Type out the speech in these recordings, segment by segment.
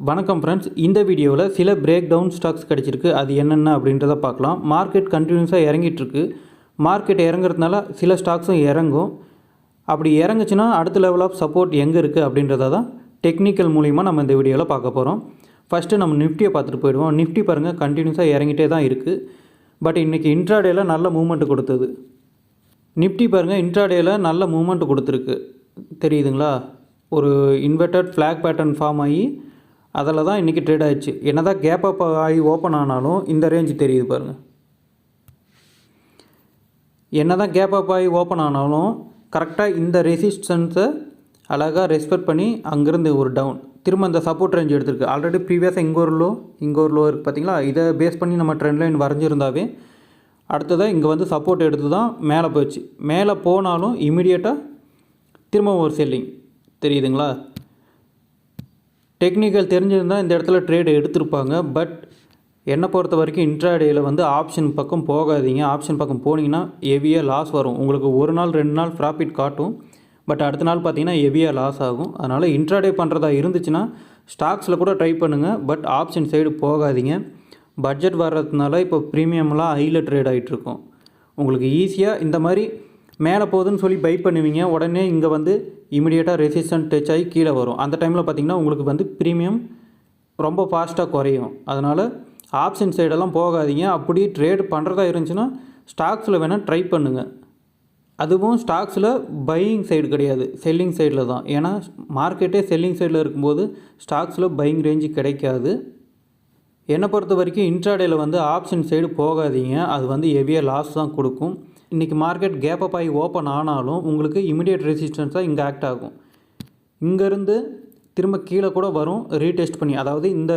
வணக்கம் ஃப்ரெண்ட்ஸ், இந்த வீடியோவில் சில பிரேக் டவுன் ஸ்டாக்ஸ் கிடச்சிருக்கு. அது என்னென்ன அப்படின்றத பார்க்கலாம். மார்க்கெட் கண்டினியூஸாக இறங்கிட்டுருக்கு. மார்க்கெட் இறங்குறதுனால சில ஸ்டாக்ஸும் இறங்கும். அப்படி இறங்குச்சுன்னா அடுத்த லெவல் ஆஃப் சப்போர்ட் எங்கே இருக்குது அப்படின்றத தான் டெக்னிக்கல் மூலிமா நம்ம இந்த வீடியோவில் பார்க்க போகிறோம். ஃபஸ்ட்டு நம்ம நிஃப்டியை பார்த்துட்டு போயிடுவோம். நிஃப்டி பாருங்கள், கண்டினியூஸாக இறங்கிட்டே தான் இருக்குது. பட் இன்றைக்கி இன்ட்ராடேயில் நல்ல மூவ்மெண்ட் கொடுத்தது. நிஃப்டி பாருங்கள், இன்ட்ராடேயில் நல்ல மூவ்மெண்ட் கொடுத்துருக்கு. தெரியுதுங்களா? ஒரு இன்வெர்டட் ஃப்ளாக் பேட்டர்ன் ஃபார்ம் ஆகி அதில் தான் இன்றைக்கி ட்ரேட் ஆகிடுச்சு. என்ன தான் கேப் அப் ஆகி ஓப்பன் ஆனாலும் இந்த ரேஞ்சு தெரியுது பாருங்கள். என்ன தான் கேப் அப் ஆகி ஓப்பன் ஆனாலும் கரெக்டாக இந்த ரெசிஸ்டன்ஸை அழகாக ரெஸ்பெக்ட் பண்ணி அங்கேருந்து ஒரு டவுன் திரும்ப இந்த சப்போர்ட் ரேஞ்ச் எடுத்துருக்கு. ஆல்ரெடி ப்ரீவியஸாக இங்கே ஒரு லோ இருக்குது பார்த்தீங்களா? இதை பேஸ் பண்ணி நம்ம ட்ரெண்ட் லைன் வரைஞ்சிருந்தாவே அடுத்ததாக இங்கே வந்து சப்போர்ட் எடுத்து தான் மேலே போயிடுச்சு. மேலே போனாலும் இமீடியட்டாக திரும்ப ஒரு செல்லிங். தெரியுதுங்களா? டெக்னிக்கல் தெரிஞ்சிருந்தால் இந்த இடத்துல ட்ரேடு எடுத்திருப்பாங்க. பட் என்னை பொறுத்த வரைக்கும் இன்ட்ராடேயில் வந்து ஆப்ஷன் பக்கம் போகாதீங்க. ஆப்ஷன் பக்கம் போனீங்கன்னா ஹெவியாக லாஸ் வரும். உங்களுக்கு ஒரு நாள் 2 நாள் ப்ராஃபிட் காட்டும். பட் அடுத்த நாள் பார்த்தீங்கன்னா ஹெவியாக லாஸ் ஆகும். அதனால் இன்ட்ராடே பண்ணுறதா இருந்துச்சுன்னா ஸ்டாக்ஸில் கூட ட்ரை பண்ணுங்கள். பட் ஆப்ஷன் சைடு போகாதீங்க. பட்ஜெட் வர்றதுனால இப்போ ப்ரீமியம்லாம் ஹையில் ட்ரேட் ஆகிட்ருக்கும். உங்களுக்கு ஈஸியாக இந்த மாதிரி மேலே போகுதுன்னு சொல்லி பை பண்ணுவீங்க. உடனே இங்கே வந்து இமீடியட்டாக ரெசிஸ்டன்ட் டச் ஆகி கீழே வரும். அந்த டைமில் பார்த்திங்கன்னா உங்களுக்கு வந்து ப்ரீமியம் ரொம்ப ஃபாஸ்ட்டாக குறையும். அதனால் ஆப்ஷன் சைடெல்லாம் போகாதீங்க. அப்படி ட்ரேட் பண்ணுறதா இருந்துச்சுன்னா ஸ்டாக்ஸில் வேணால் ட்ரை பண்ணுங்கள். அதுவும் ஸ்டாக்ஸில் பையிங் சைடு கிடையாது, செல்லிங் சைடில் தான். ஏன்னா மார்க்கெட்டே செல்லிங் சைடில் இருக்கும்போது ஸ்டாக்ஸில் பையிங் ரேஞ்சு கிடைக்காது. என்னை பொறுத்த வரைக்கும் இன்ட்ராடேயில் வந்து ஆப்ஷன் சைடு போகாதீங்க. அது வந்து ஹெவியாக லாஸ் தான் கொடுக்கும். இன்றைக்கி மார்க்கெட் கேப் அப் ஆகி ஓப்பன் ஆனாலும் உங்களுக்கு இமிடியேட் ரெசிஸ்டன்ஸாக இங்கே ஆக்ட் ஆகும். இங்கேருந்து திரும்ப கீழே கூட வரும் ரீடெஸ்ட் பண்ணி. அதாவது இந்த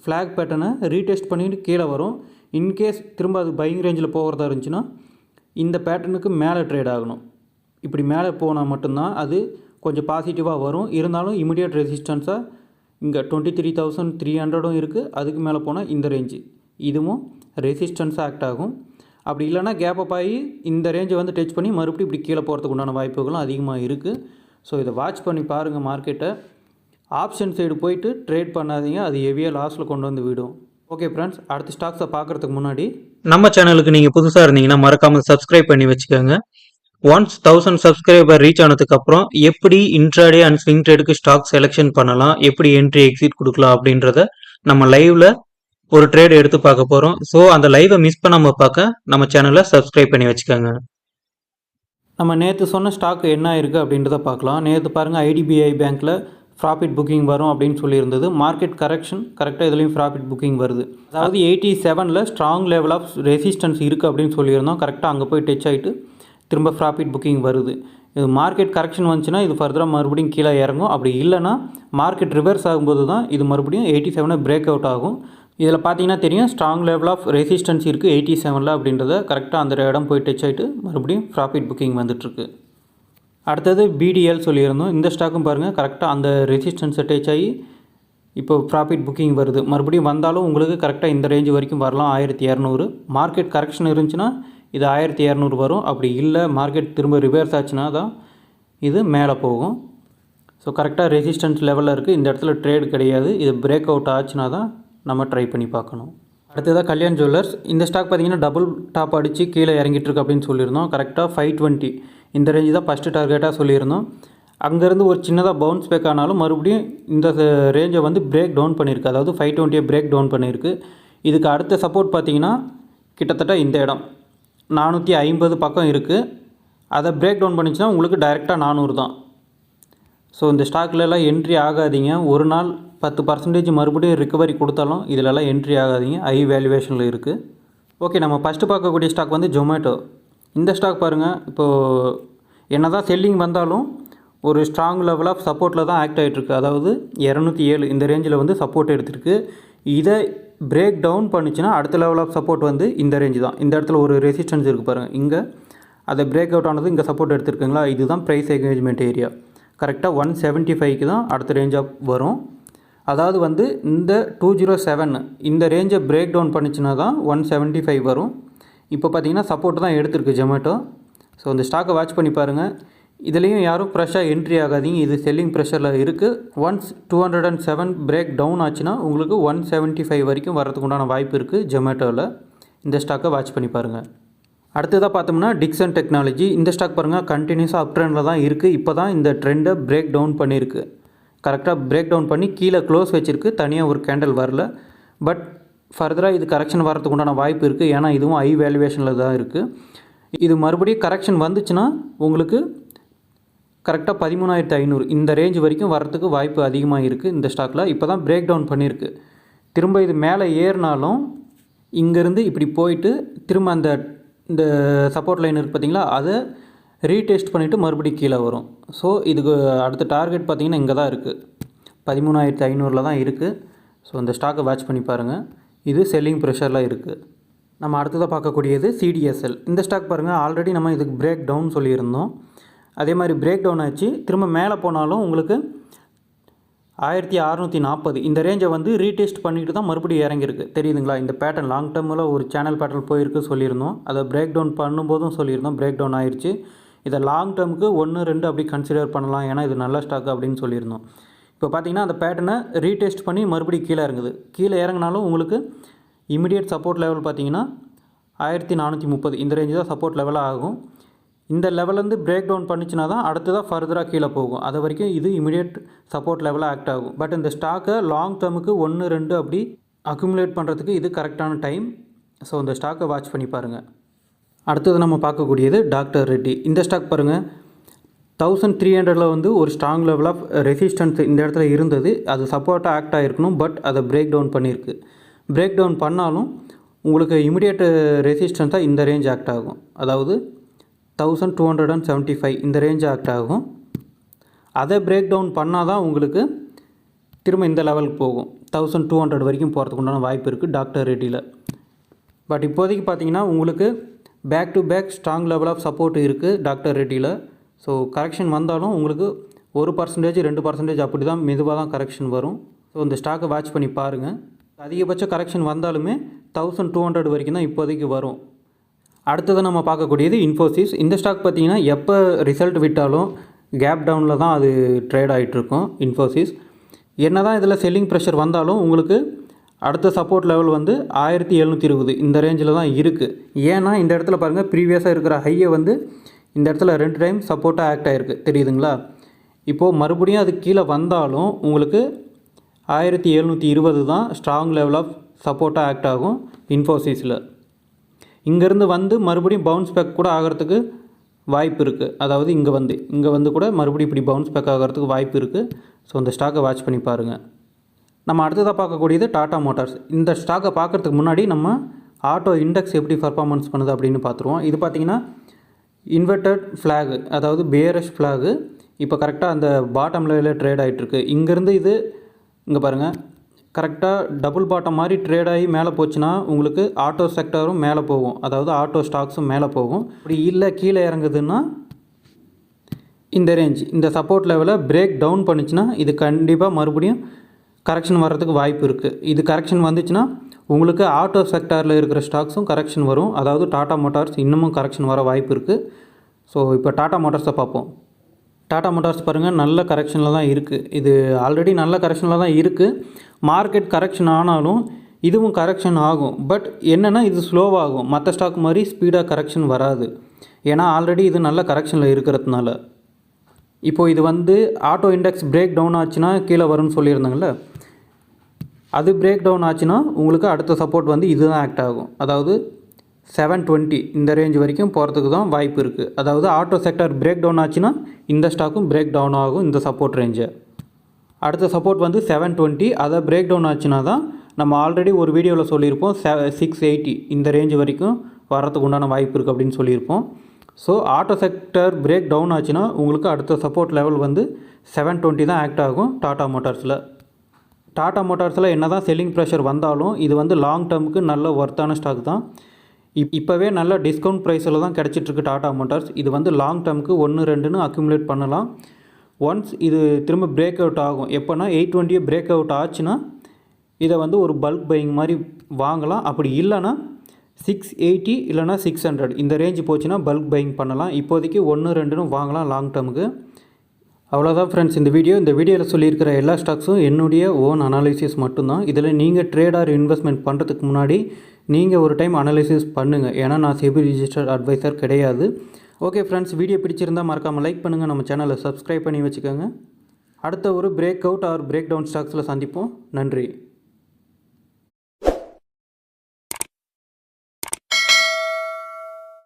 ஃப்ளாக் பேட்டர்னை ரீடெஸ்ட் பண்ணிட்டு கீழே வரும். இன்கேஸ் திரும்ப அது பையிங் ரேஞ்சில் போகிறதா இருந்துச்சுன்னா இந்த பேட்டர்னுக்கு மேலே ட்ரேட் ஆகணும். இப்படி மேலே போனால் மட்டும்தான் அது கொஞ்சம் பாசிட்டிவாக வரும். இருந்தாலும் இமிடியேட் ரெசிஸ்டன்ஸாக இங்கே 23,300 இருக்குது. அதுக்கு மேலே போனால் இந்த ரேஞ்சு இதுவும் ரெசிஸ்டன்ஸாக ஆக்ட் ஆகும். அப்படி இல்லைனா கேப் அப் ஆகி இந்த ரேஞ்சை வந்து டச் பண்ணி மறுபடியும் இப்படி கீழே போகிறதுக்கு உண்டான வாய்ப்புகளும் அதிகமாக இருக்குது. ஸோ இதை வாட்ச் பண்ணி பாருங்கள் மார்க்கெட்டை. ஆப்ஷன் சைடு போயிட்டு ட்ரேட் பண்ணாதீங்க. அது ஹெவியாக லாஸில் கொண்டு வந்து விடும். ஓகே ஃப்ரெண்ட்ஸ், அடுத்த ஸ்டாக்ஸை பார்க்குறதுக்கு முன்னாடி நம்ம சேனலுக்கு நீங்கள் புதுசாக இருந்தீங்கன்னா மறக்காமல் சப்ஸ்கிரைப் பண்ணி வச்சுக்கோங்க. ஒன்ஸ் 1000 சப்ஸ்கிரைபர் ரீச் ஆனதுக்கப்புறம் எப்படி இன்ட்ராடே அண்ட் ஸ்விங் ட்ரேடுக்கு ஸ்டாக் செலெக்ஷன் பண்ணலாம், எப்படி என்ட்ரி எக்ஸிட் கொடுக்கலாம் அப்படின்றத நம்ம லைவில் ஒரு ட்ரேட் எடுத்து பார்க்க போகிறோம். ஸோ அந்த லைவை மிஸ் பண்ணாமல் பார்க்க நம்ம சேனலை சப்ஸ்கிரைப் பண்ணி வச்சுக்கோங்க. நம்ம நேற்று சொன்ன ஸ்டாக் என்ன இருக்குது அப்படின்றத பார்க்கலாம். நேற்று பாருங்கள், ஐடிபிஐ பேங்க்கில் ப்ராஃபிட் புக்கிங் வரும் அப்படின்னு சொல்லியிருந்தது. மார்க்கெட் கரெக்ஷன் கரெக்டாக இதுலேயும் ப்ராஃபிட் புக்கிங் வருது. அதாவது 87ல் ஸ்ட்ராங் லெவல் ஆஃப் ரெசிஸ்டன்ஸ் இருக்குது அப்படின்னு சொல்லியிருந்தோம். கரெக்டாக அங்கே போய் டச் ஆகிட்டு திரும்ப ப்ராஃபிட் புக்கிங் வருது. இது மார்க்கெட் கரெக்ஷன் வந்துச்சுன்னா இது ஃபர்தராக மறுபடியும் கீழே இறங்கும். அப்படி இல்லைனா மார்க்கெட் ரிவர்ஸ் ஆகும்போது தான் இது மறுபடியும் 87 பிரேக் அவுட் ஆகும். இதில் பார்த்தீங்கன்னா தெரியும், ஸ்ட்ராங் லெவல் ஆஃப் ரெசிஸ்டன்ஸ் இருக்குது 87ல் அப்படின்றத கரெக்டாக அந்த இடம் போய் டச் ஆகிட்டு மறுபடியும் ப்ராஃபிட் புக்கிங் வந்துட்டுருக்கு. அடுத்தது பிடிஎல் சொல்லியிருந்தோம். இந்த ஸ்டாக்கும் பாருங்கள், கரெக்டாக அந்த ரெசிஸ்டன்ஸை டச் ஆகி இப்போ ப்ராஃபிட் புக்கிங் வருது. மறுபடியும் வந்தாலும் உங்களுக்கு கரெக்டாக இந்த ரேஞ்சு வரைக்கும் வரலாம், 1200. மார்க்கெட் கரெக்ஷன் இருந்துச்சுன்னா இது 1200 வரும். அப்படி இல்லை மார்க்கெட் திரும்ப ரிவர்ஸ் ஆச்சுன்னா தான் இது மேலே போகும். ஸோ கரெக்டாக ரெசிஸ்டன்ஸ் லெவலில் இருக்குது. இந்த இடத்துல ட்ரேட் கிடையாது. இது பிரேக் அவுட் ஆச்சுன்னா தான் நம்ம ட்ரை பண்ணி பார்க்கணும். அடுத்ததாக கல்யாண் ஜுவல்லர்ஸ். இந்த ஸ்டாக் பார்த்திங்கன்னா டபுள் டாப் அடித்து கீழே இறங்கிட்டுருக்கு அப்படின்னு சொல்லியிருந்தோம். கரெக்டாக 520 இந்த ரேஞ்சு தான் ஃபஸ்ட்டு டார்கெட்டாக சொல்லியிருந்தோம். அங்கேருந்து ஒரு சின்னதாக பவுன்ஸ் பேக் ஆனாலும் மறுபடியும் இந்த ரேஞ்சை வந்து பிரேக் டவுன் பண்ணியிருக்கு. அதாவது 520 பிரேக் டவுன் பண்ணியிருக்கு. இதுக்கு அடுத்த சப்போர்ட் பார்த்திங்கன்னா கிட்டத்தட்ட இந்த இடம் 450 பக்கம் இருக்குது. அதை பிரேக் டவுன் பண்ணிச்சுன்னா உங்களுக்கு டைரெக்டாக 400 தான். ஸோ இந்த ஸ்டாக்லலாம் என்ட்ரி ஆகாதீங்க. ஒரு நாள் 10% மறுபடியும் ரிகவரி கொடுத்தாலும் இதிலெல்லாம் என்ட்ரி ஆகாதீங்க. ஹை வேல்யூவேஷனில் இருக்குது. ஓகே, நம்ம ஃபஸ்ட்டு பார்க்கக்கூடிய ஸ்டாக் வந்து ஜொமேட்டோ. இந்த ஸ்டாக் பாருங்கள், இப்போது என்ன தான் செல்லிங் வந்தாலும் ஒரு ஸ்ட்ராங் லெவல் ஆஃப் சப்போர்ட்டில் தான் ஆக்ட் ஆகிட்டுருக்கு. அதாவது 207 இந்த ரேஞ்சில் வந்து சப்போர்ட் எடுத்துருக்கு. இதை பிரேக் டவுன் பண்ணிச்சுன்னா அடுத்த லெவல் ஆஃப் சப்போர்ட் வந்து இந்த ரேஞ்சு தான். இந்த இடத்துல ஒரு ரெசிஸ்டன்ஸ் இருக்குது பாருங்கள், இங்கே அதை பிரேக் அவுட் ஆனது இங்கே சப்போர்ட் எடுத்துருக்குங்களா. இதுதான் ப்ரைஸ் என்கேஜ்மெண்ட் ஏரியா. கரெக்டாக 175க்கு தான் அடுத்த ரேஞ்சாக வரும். அதாவது வந்து இந்த 207 இந்த ரேஞ்சை பிரேக் டவுன் பண்ணிச்சுன்னா தான் 175 வரும். இப்போ பார்த்தீங்கன்னா சப்போர்ட் தான் எடுத்துருக்கு ஜொமேட்டோ. ஸோ இந்த ஸ்டாக்கை வாட்ச் பண்ணி பாருங்கள். இதுலேயும் யாரும் ஃப்ரெஷ்ஷாக என்ட்ரி ஆகாதீங்க. இது செல்லிங் ப்ரெஷரில் இருக்குது. ஒன்ஸ் 207 பிரேக் டவுன் ஆச்சுன்னா உங்களுக்கு 175 வரைக்கும் வரதுக்கு உண்டான வாய்ப்பு இருக்குது ஜொமேட்டோவில். இந்த ஸ்டாக்கை வாட்ச் பண்ணி பாருங்கள். அடுத்ததாக பார்த்தோம்னா டிக்சன் டெக்னாலஜி. இந்த ஸ்டாக் பாருங்கள் கண்டினியூஸாக அப் ட்ரெண்டில் தான் இருக்குது. இப்போ தான் இந்த ட்ரெண்டை பிரேக் டவுன் பண்ணியிருக்கு. கரெக்டாக பிரேக் டவுன் பண்ணி கீழே க்ளோஸ் வச்சுருக்கு. தனியாக ஒரு கேண்டில் வரல. பட் ஃபர்தராக இது கரெக்ஷன் வரதுக்கு உண்டான வாய்ப்பு இருக்குது. ஏன்னா இதுவும் ஹை வேல்யூவேஷனில் தான் இருக்குது. இது மறுபடியும் கரெக்ஷன் வந்துச்சுன்னா உங்களுக்கு கரெக்டாக 13,500 இந்த ரேஞ்ச் வரைக்கும் வரத்துக்கு வாய்ப்பு அதிகமாக இருக்குது இந்த ஸ்டாக்கில். இப்போ தான் பிரேக் டவுன் பண்ணியிருக்கு. திரும்ப இது மேலே ஏறினாலும் இங்கேருந்து இப்படி போயிட்டு திரும்ப இந்த சப்போர்ட் லைன் இருக்குது பார்த்தீங்களா, அதை ரீடெஸ்ட் பண்ணிவிட்டு மறுபடியும் கீழே வரும். ஸோ இதுக்கு அடுத்த டார்கெட் பார்த்திங்கன்னா இங்கே தான் இருக்குது, 13,500 தான் இருக்குது. ஸோ இந்த ஸ்டாக்கை வாட்ச் பண்ணி பாருங்கள். இது செல்லிங் ப்ரெஷரில் இருக்குது. நம்ம அடுத்ததாக பார்க்கக்கூடியது CDSL. இந்த ஸ்டாக் பாருங்கள் ஆல்ரெடி நம்ம இதுக்கு பிரேக் டவுன் சொல்லியிருந்தோம். அதே மாதிரி பிரேக் டவுன் ஆச்சு. திரும்ப மேலே போனாலும் உங்களுக்கு 1640 இந்த ரேஞ்சை வந்து ரீடெஸ்ட் பண்ணிட்டு தான் மறுபடியும் இறங்கியிருக்கு. தெரியுதுங்களா? இந்த பேட்டர்ன் லாங் டேர்மில் ஒரு சேனல் பேட்டர்ன் போயிருக்கு சொல்லியிருந்தோம். அதை பிரேக் டவுன் பண்ணும்போதும் சொல்லியிருந்தோம். பிரேக் டவுன் ஆயிடுச்சு. இதை லாங் டேர்முக்கு 1-2 அப்படி கன்சிடர் பண்ணலாம், ஏன்னா இது நல்ல ஸ்டாக் அப்படின்னு சொல்லியிருந்தோம். இப்போ பார்த்தீங்கன்னா அந்த பேட்டர்னை ரீடெஸ்ட் பண்ணி மறுபடியும் கீழே இறங்குது. கீழே இறங்கினாலும் உங்களுக்கு இமிடியேட் சப்போர்ட் லெவல் பார்த்தீங்கன்னா 1430 இந்த ரேஞ்சு தான் சப்போர்ட் லெவலாக ஆகும். இந்த லெவலேருந்து பிரேக் டவுன் பண்ணிச்சுன்னா தான் அடுத்ததாக ஃபர்தராக கீழே போகும். அது வரைக்கும் இது இமிடியேட் சப்போர்ட் லெவலாக ஆக்ட் ஆகும். பட் இந்த ஸ்டாக்கை லாங் டேர்முக்கு 1-2 அப்படி அக்குமுலேட் பண்ணுறதுக்கு இது கரெக்டான டைம். ஸோ இந்த ஸ்டாக்கை வாட்ச் பண்ணி பாருங்கள். அடுத்தது நம்ம பார்க்கக்கூடியது டாக்டர் ரெட்டி. இந்த ஸ்டாக் பாருங்கள் 1300 வந்து ஒரு ஸ்ட்ராங் லெவல் ஆஃப் ரெசிஸ்டன்ஸ் இந்த இடத்துல இருந்தது. அது சப்போர்ட்டாக ஆக்ட் ஆகிருக்கணும். பட் அதை பிரேக் டவுன் பண்ணியிருக்கு. பிரேக் டவுன் பண்ணாலும் உங்களுக்கு இமிடியேட் ரெசிஸ்டன்ஸாக இந்த ரேஞ்ச் ஆக்ட் ஆகும். அதாவது 1275 இந்த ரேஞ்ச் ஆக்ட் ஆகும். அதை பிரேக் டவுன் பண்ணால் தான் உங்களுக்கு திரும்ப இந்த லெவலுக்கு போகும். 1200 வரைக்கும் போகிறதுக்கு உண்டான வாய்ப்பு இருக்குது டாக்டர் ரெட்டியில். பட் இப்போதைக்கு பார்த்தீங்கன்னா உங்களுக்கு back to back strong level of support இருக்குது டாக்டர் ரெட்டியில். ஸோ கரெக்ஷன் வந்தாலும் உங்களுக்கு 1% 2% அப்படி தான் மெதுவாக தான் கரெக்ஷன் வரும். ஸோ இந்த ஸ்டாக்கை வாட்ச் பண்ணி பாருங்கள். அதிகபட்ச கரெக்ஷன் வந்தாலுமே 1200 வரைக்கும் தான் இப்போதைக்கு வரும். அடுத்தது நம்ம பார்க்கக்கூடியது இன்ஃபோசிஸ். இந்த ஸ்டாக் பார்த்திங்கன்னா எப்போ ரிசல்ட் விட்டாலும் கேப் டவுனில் தான் அது ட்ரேட் ஆகிட்டுருக்கும். இன்ஃபோசிஸ் என்ன தான் இதில் செல்லிங் ப்ரெஷர் வந்தாலும் உங்களுக்கு அடுத்த சப்போர்ட் லெவல் வந்து 1720 இந்த ரேஞ்சில் தான் இருக்குது. ஏன்னா இந்த இடத்துல பாருங்கள் ப்ரீவியஸாக இருக்கிற ஹையை வந்து இந்த இடத்துல 2 டைம் சப்போர்ட்டாக ஆக்ட் ஆகிருக்கு. தெரியுதுங்களா? இப்போது மறுபடியும் அது கீழே வந்தாலும் உங்களுக்கு 1720 தான் ஸ்ட்ராங் லெவல் ஆஃப் சப்போர்ட்டாக ஆக்ட் ஆகும் இன்ஃபோசிஸில். இங்கேருந்து வந்து மறுபடியும் பவுன்ஸ் பேக் கூட ஆகிறதுக்கு வாய்ப்பு இருக்குது. அதாவது இங்கே வந்து கூட மறுபடியும் இப்படி பவுன்ஸ் பேக் ஆகிறதுக்கு வாய்ப்பு இருக்குது. ஸோ இந்த ஸ்டாக்கை வாட்ச் பண்ணி பாருங்கள். நம்ம அடுத்ததாக பார்க்கக்கூடியது டாடா மோட்டார்ஸ். இந்த ஸ்டாக்கை பார்க்குறதுக்கு முன்னாடி நம்ம ஆட்டோ இண்டெக்ஸ் எப்படி பர்ஃபார்மன்ஸ் பண்ணுது அப்படின்னு பார்த்துருவோம். இது பார்த்திங்கன்னா இன்வெர்டட் ஃப்ளாகு, அதாவது பேரிஷ் ஃப்ளாகு. இப்போ கரெக்டாக அந்த பாட்டம் லெவலில் ட்ரேட் ஆகிட்டுருக்கு. இங்கேருந்து இது இங்கே பாருங்கள் கரெக்டாக டபுள் பாட்டம் மாதிரி ட்ரேட் ஆகி மேலே போச்சுன்னா உங்களுக்கு ஆட்டோ செக்டரும் மேலே போகும், அதாவது ஆட்டோ ஸ்டாக்ஸும் மேலே போகும். அப்படி இல்லை கீழே இறங்குதுன்னா இந்த ரேஞ்ச் இந்த சப்போர்ட் லெவலை பிரேக் டவுன் பண்ணிச்சுன்னா இது கண்டிப்பாக மறுபடியும் கரெக்ஷன் வர்றதுக்கு வாய்ப்பு இருக்குது. இது கரெக்ஷன் வந்துச்சுன்னா உங்களுக்கு ஆட்டோ செக்டாரில் இருக்கிற ஸ்டாக்ஸும் கரெக்ஷன் வரும். அதாவது டாடா மோட்டார்ஸ் இன்னமும் கரெக்ஷன் வர வாய்ப்பு இருக்குது. ஸோ இப்போ டாடா மோட்டார்ஸை பார்ப்போம். டாடா மோட்டார்ஸ் பாருங்கள் நல்ல கரெக்ஷனில் தான் இருக்குது. இது ஆல்ரெடி நல்ல கரெக்ஷனில் தான் இருக்குது. மார்க்கெட் கரெக்ஷன் ஆனாலும் இதுவும் கரெக்ஷன் ஆகும். பட் என்னென்னா இது ஸ்லோவாகும். மற்ற ஸ்டாக் மாதிரி ஸ்பீடாக கரெக்ஷன் வராது. ஏன்னா ஆல்ரெடி இது நல்ல கரெக்ஷனில் இருக்கிறதுனால. இப்போது இது வந்து ஆட்டோ இண்டெக்ஸ் பிரேக் டவுன் ஆச்சுன்னா கீழே வரும்னு சொல்லியிருந்தாங்கள்ல, அது பிரேக் டவுன் ஆச்சுன்னா உங்களுக்கு அடுத்த சப்போர்ட் வந்து இதுதான் ஆக்ட் ஆகும். அதாவது 720 இந்த ரேஞ்ச் வரைக்கும் போகிறதுக்கு தான் வாய்ப்பு இருக்குது. அதாவது ஆட்டோ செக்டர் பிரேக் டவுன் ஆச்சுன்னா இந்த ஸ்டாக்கும் பிரேக் டவுன் ஆகும் இந்த சப்போர்ட் ரேஞ்சை. அடுத்த சப்போர்ட் வந்து 720, அதை பிரேக் டவுன் ஆச்சுன்னா தான் நம்ம ஆல்ரெடி ஒரு வீடியோவில் சொல்லியிருப்போம் 680 இந்த ரேஞ்ச் வரைக்கும் வரத்துக்கு உண்டான வாய்ப்பு இருக்குது அப்படின்னு சொல்லியிருப்போம். So auto sector break down ஆச்சுன்னா உங்களுக்கு அடுத்த சப்போர்ட் லெவல் வந்து 720 தான் ஆக்ட் ஆகும் டாடா மோட்டார்ஸில். டாடா மோட்டார்ஸில் என்ன தான் செல்லிங் ப்ரெஷர் வந்தாலும் இது வந்து லாங் டேர்முக்கு நல்ல ஒர்த்தான ஸ்டாக் தான். இப்போவே நல்ல டிஸ்கவுண்ட் ப்ரைஸில் தான் கிடச்சிட்ருக்கு டாடா மோட்டார்ஸ். இது வந்து லாங் டேர்முக்கு 1-2ன்னு அக்யூமுலேட் பண்ணலாம். ஒன்ஸ் இது திரும்ப பிரேக் அவுட் ஆகும். எப்போனா 820 பிரேக் அவுட் ஆச்சுன்னா இதை வந்து ஒரு பல்க் பையிங் மாதிரி வாங்கலாம். அப்படி இல்லைன்னா 680 இல்லைனா 600 இந்த ரேஞ்சு போச்சுன்னா பல்க் பையிங் பண்ணலாம். இப்போதைக்கு 1 2ன்னு வாங்கலாம் லாங் டேர்முக்கு. அவ்வளோதான் ஃப்ரெண்ட்ஸ் இந்த வீடியோவில் சொல்லியிருக்கிற எல்லா ஸ்டாக்ஸும் என்னுடைய ஓன் அனாலிசிஸ் மட்டும்தான். இதில் நீங்கள் ட்ரேட் ஆர் இன்வெஸ்ட்மெண்ட் பண்ணுறதுக்கு முன்னாடி நீங்கள் ஒரு டைம் அனாலிசிஸ் பண்ணுங்கள். ஏன்னா நான் செபி ரிஜிஸ்டர்ட் அட்வைசர் கிடையாது. ஓகே ஃப்ரெண்ட்ஸ், வீடியோ பிடிச்சிருந்தால் மறக்காமல் லைக் பண்ணுங்கள், நம்ம சேனலை சப்ஸ்கிரைப் பண்ணி வச்சுக்கோங்க. அடுத்த ஒரு break out or break down ஸ்டாக்ஸில் சந்திப்போம். நன்றி.